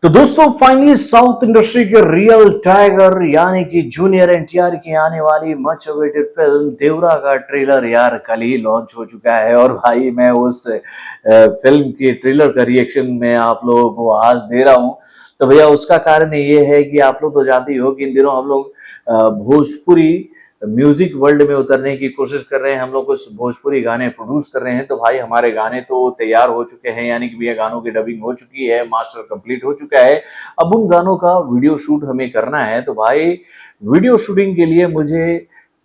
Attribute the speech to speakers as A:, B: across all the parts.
A: तो दोस्तों finally south industry के रियल टाइगर यानी कि जूनियर एनटीआर की आने वाली मच अवेटेड फिल्म देवरा का ट्रेलर यार कल ही लॉन्च हो चुका है। और भाई मैं उस फिल्म की ट्रेलर का रिएक्शन मैं आप लोगों को आज दे रहा हूं। तो भैया उसका कारण ये है कि आप लोग तो जानते ही हो कि इन दिनों हम लोग भोजपुरी म्यूजिक वर्ल्ड में उतरने की कोशिश कर रहे हैं। हम लोग कुछ भोजपुरी गाने प्रोड्यूस कर रहे हैं। तो भाई हमारे गाने तो तैयार हो चुके हैं, यानी कि भैया गानों की डबिंग हो चुकी है, मास्टर कंप्लीट हो चुका है। अब उन गानों का वीडियो शूट हमें करना है। तो भाई वीडियो शूटिंग के लिए मुझे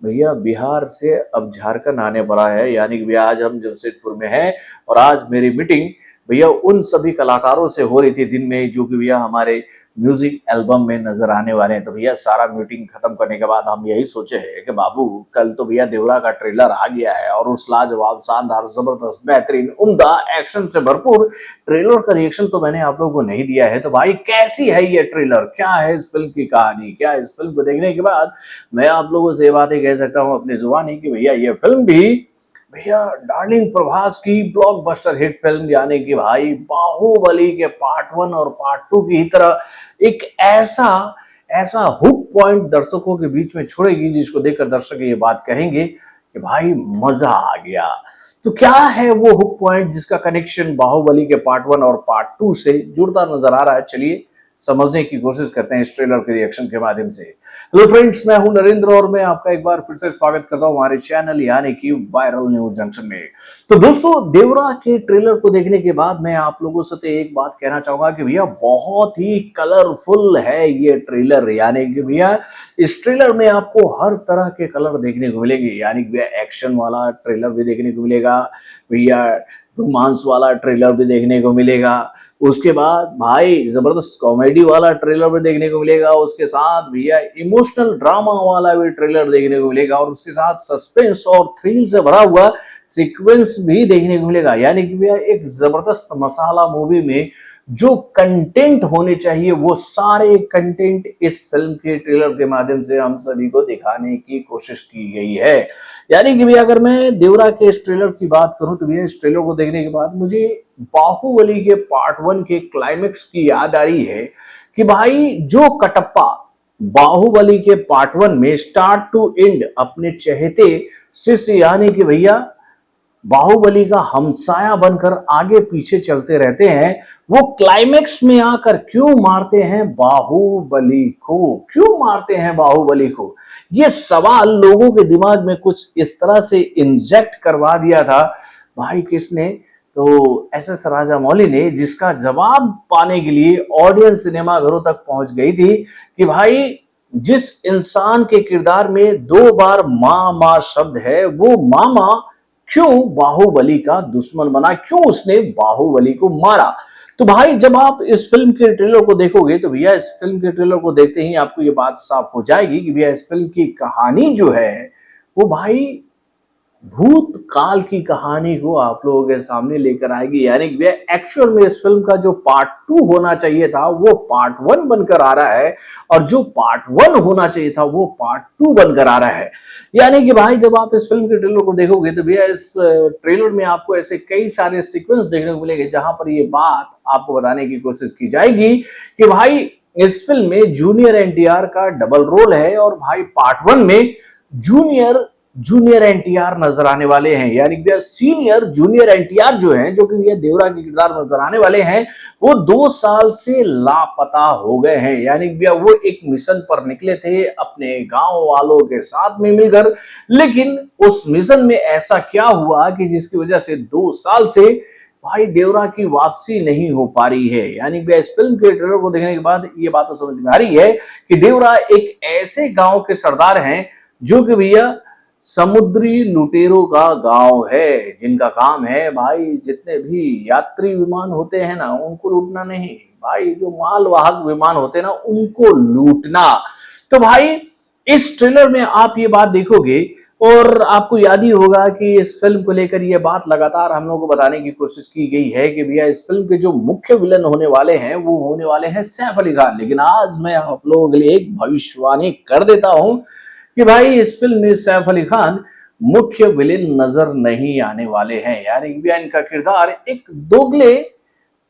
A: भैया बिहार से अब झारखंड आने पड़ा है, यानी कि भैया आज हम जमशेदपुर में हैं और आज मेरी मीटिंग भैया उन सभी कलाकारों से हो रही थी दिन में जो कि भैया हमारे म्यूजिक एल्बम में नजर आने वाले हैं। तो भैया सारा मीटिंग खत्म करने के बाद हम यही सोचे हैं कि बाबू कल तो भैया देवरा का ट्रेलर आ गया है और उस लाजवाब शानदार जबरदस्त बेहतरीन उम्दा एक्शन से भरपूर ट्रेलर का रिएक्शन तो मैंने आप लोगों को नहीं दिया है। तो भाई कैसी है ये ट्रेलर, क्या है इस फिल्म की कहानी, क्या इस फिल्म को देखने के बाद मैं आप लोगों से ये बातें कह सकता हूँ अपनी जुबानी कि भैया ये फिल्म भी भैया डार्लिंग प्रभास की ब्लॉकबस्टर हिट फिल्म यानी कि भाई बाहुबली के पार्ट 1 और पार्ट 2 की तरह एक ऐसा ऐसा हुक पॉइंट दर्शकों के बीच में छोड़ेगी जिसको देखकर दर्शक ये बात कहेंगे कि भाई मजा आ गया। तो क्या है वो हुक पॉइंट जिसका कनेक्शन बाहुबली के पार्ट 1 और पार्ट 2 से जुड़ता नजर आ रहा है, चलिए समझने की कोशिश करते हैं इस ट्रेलर के रिएक्शन के माध्यम से। हेलो फ्रेंड्स, मैं हूं नरेंद्र और मैं आपका एक बार फिर से स्वागत करता हूं हमारे चैनल यानी कि वायरल न्यूज जंक्शन में। तो दोस्तों देवरा के ट्रेलर को देखने के बाद मैं आप लोगों से एक बात कहना चाहूंगा कि भैया बहुत ही कलरफुल है ये ट्रेलर, यानी कि भैया इस ट्रेलर में आपको हर तरह के कलर देखने को मिलेंगे, यानी कि भैया एक्शन वाला ट्रेलर भी देखने को मिलेगा, भैया रोमांस वाला ट्रेलर भी देखने को मिलेगा, उसके बाद भाई जबरदस्त कॉमेडी वाला ट्रेलर भी देखने को मिलेगा, उसके साथ भैया इमोशनल ड्रामा वाला भी ट्रेलर देखने को मिलेगा और उसके साथ सस्पेंस और थ्रिल से भरा हुआ सीक्वेंस भी देखने को मिलेगा। यानी कि भैया एक जबरदस्त मसाला मूवी में जो कंटेंट होने चाहिए वो सारे कंटेंट इस फिल्म के ट्रेलर के माध्यम से हम सभी को दिखाने की कोशिश की गई है। यानी कि भैया अगर मैं देवरा के इस ट्रेलर की बात करूं तो भैया इस ट्रेलर को देखने के बाद मुझे बाहुबली के पार्ट 1 के क्लाइमेक्स की याद आ रही है कि भाई जो कटप्पा बाहुबली के पार्ट 1 में स्टार्ट टू एंड अपने चहेते शिष्य यानी कि भैया बाहुबली का हमसाया बनकर आगे पीछे चलते रहते हैं, वो क्लाइमेक्स में आकर क्यों मारते हैं बाहुबली को, क्यों मारते हैं बाहुबली को, ये सवाल लोगों के दिमाग में कुछ इस तरह से इंजेक्ट करवा दिया था भाई किसने, तो एस.एस. राजामौली ने, जिसका जवाब पाने के लिए ऑडियंस सिनेमा घरों तक पहुंच गई थी कि भाई जिस इंसान के किरदार में 2 बार मां मां शब्द है वो मामा क्यों बाहुबली का दुश्मन बना, क्यों उसने बाहुबली को मारा। तो भाई जब आप इस फिल्म के ट्रेलर को देखोगे तो भैया इस फिल्म के ट्रेलर को देखते ही आपको ये बात साफ हो जाएगी कि भैया इस फिल्म की कहानी जो है वो भाई भूतकाल की कहानी को आप लोगों के सामने लेकर आएगी। यानी कि भैया एक्चुअल में इस फिल्म का जो पार्ट 2 होना चाहिए था वो पार्ट 1 बनकर आ रहा है और जो पार्ट 1 होना चाहिए था वो पार्ट 2 बनकर आ रहा है। यानी कि भाई जब आप इस फिल्म के ट्रेलर को देखोगे तो भैया इस ट्रेलर में आपको ऐसे कई सारे सीक्वेंस देखने को मिलेंगे जहां पर ये बात आपको बताने की कोशिश की जाएगी कि भाई इस फिल्म में जूनियर एनटीआर का डबल रोल है और भाई पार्ट 1 में जूनियर एनटीआर नजर आने वाले हैं, यानी कि सीनियर जूनियर एनटीआर जो हैं, जो कि ये देवरा के किरदार नजर आने वाले हैं, वो 2 साल से लापता हो गए हैं। यानी कि वो एक मिशन पर निकले थे अपने गांव वालों के साथ में मिलकर, लेकिन उस मिशन में ऐसा क्या हुआ कि जिसकी वजह से 2 साल से भाई देवरा की वापसी नहीं हो पा रही है। यानी कि इस फिल्म के ट्रेलर को देखने के बाद ये बात तो समझ में आ रही है कि देवरा एक ऐसे गांव के सरदार हैं जो कि भैया समुद्री लुटेरों का गांव है, जिनका काम है भाई जितने भी यात्री विमान होते हैं ना उनको लूटना नहीं, भाई जो मालवाहक विमान होते हैं ना उनको लूटना। तो भाई इस ट्रेलर में आप ये बात देखोगे और आपको याद ही होगा कि इस फिल्म को लेकर ये बात लगातार हम लोगों को बताने की कोशिश की गई है कि भैया इस फिल्म के जो मुख्य विलन होने वाले हैं वो होने वाले हैं सैफ अली खान। लेकिन आज मैं आप लोगों के लिए एक भविष्यवाणी कर देता हूं कि भाई इस फिल्म में सैफ अली खान मुख्य विलेन नजर नहीं आने वाले हैं। यानी कि इनका किरदार एक दोगले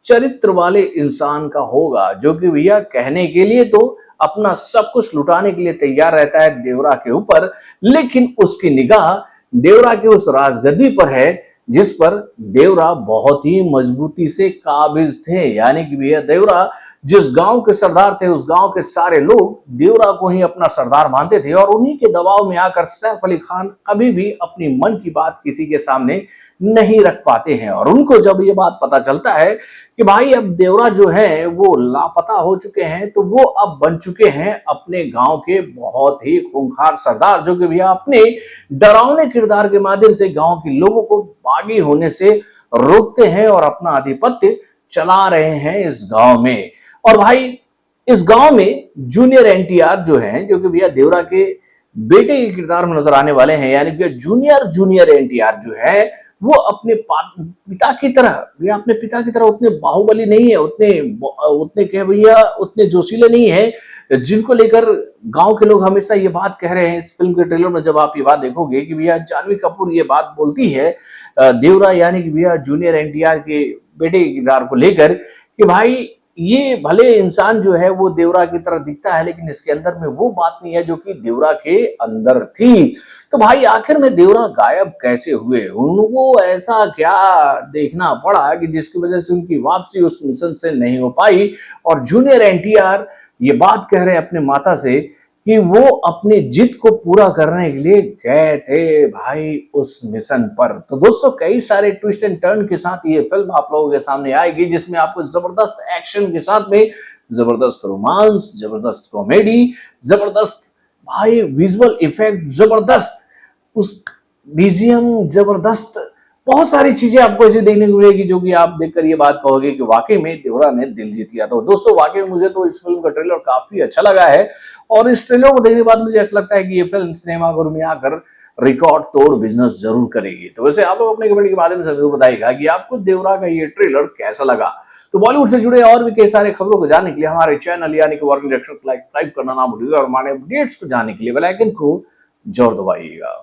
A: चरित्र वाले इंसान का होगा, जो कि भैया कहने के लिए तो अपना सब कुछ लुटाने के लिए तैयार रहता है देवरा के ऊपर, लेकिन उसकी निगाह देवरा के उस राजगद्दी पर है जिस पर देवरा बहुत ही मजबूती से काबिज थे। यानी कि भैया देवरा जिस गांव के सरदार थे, उस गांव के सारे लोग देवरा को ही अपना सरदार मानते थे और उन्हीं के दबाव में आकर सैफ अली खान कभी भी अपनी मन की बात किसी के सामने नहीं रख पाते हैं। और उनको जब ये बात पता चलता है कि भाई अब देवरा जो है वो लापता हो चुके हैं, तो वो अब बन चुके हैं अपने गांव के बहुत ही खूंखार सरदार, जो कि भैया अपने डरावने किरदार के माध्यम से गांव के लोगों को बागी होने से रोकते हैं और अपना आधिपत्य चला रहे हैं इस गांव में। और भाई इस गांव में जूनियर एनटीआर जो हैं, जो कि भैया देवरा के बेटे के किरदार में नजर आने वाले हैं, यानी कि जूनियर एनटीआर जो है वो अपने पिता की तरह, भैया अपने पिता की तरह उतने बाहुबली नहीं है, उतने क्या भैया उतने जोशीले नहीं है, जिनको लेकर गांव के लोग हमेशा ये बात कह रहे हैं। इस फिल्म के ट्रेलर में जब आप ये बात देखोगे कि भैया जानवी कपूर ये बात बोलती है देवरा यानी कि भैया जूनियर एनटीआर के बेटे के किरदार को लेकर कि भाई ये भले इंसान जो है वो देवरा की तरह दिखता है, लेकिन इसके अंदर में वो बात नहीं है जो कि देवरा के अंदर थी। तो भाई आखिर में देवरा गायब कैसे हुए, उनको ऐसा क्या देखना पड़ा कि जिसकी वजह से उनकी वापसी उस मिशन से नहीं हो पाई। और जूनियर एनटीआर ये बात कह रहे हैं अपने माता से कि वो अपनी जिद को पूरा करने के लिए गए थे भाई उस मिशन पर। तो दोस्तों कई सारे ट्विस्ट एंड टर्न के साथ ये फिल्म आप लोगों के सामने आएगी, जिसमें आपको जबरदस्त एक्शन के साथ में जबरदस्त रोमांस, जबरदस्त कॉमेडी, जबरदस्त भाई विजुअल इफेक्ट, जबरदस्त उस बीजीएम, जबरदस्त बहुत सारी चीजें आपको ऐसे देखने को मिलेगी जो कि आप देखकर ये बात कहोगे कि वाकई में देवरा ने दिल जीत लिया। तो दोस्तों वाकई में मुझे तो इस फिल्म का ट्रेलर काफी अच्छा लगा है और इस ट्रेलर को देखने के बाद मुझे ऐसा लगता है कि ये फिल्म सिनेमाघर में आकर रिकॉर्ड तोड़ बिजनेस जरूर करेगी। तो वैसे आप लोग अपने कमेंट के माध्यम से जरूर बताइएगा कि आपको देवरा का ये ट्रेलर कैसा लगा। तो बॉलीवुड से जुड़े और भी कई सारे खबरों को जानने के लिए हमारे चैनल यानी कि वॉर्किंग डायरेक्टर को लाइक करना ना भूलिएगा और हमारे अपडेट्स को जानने के लिए बेल आइकन को जरूर दबाइएगा।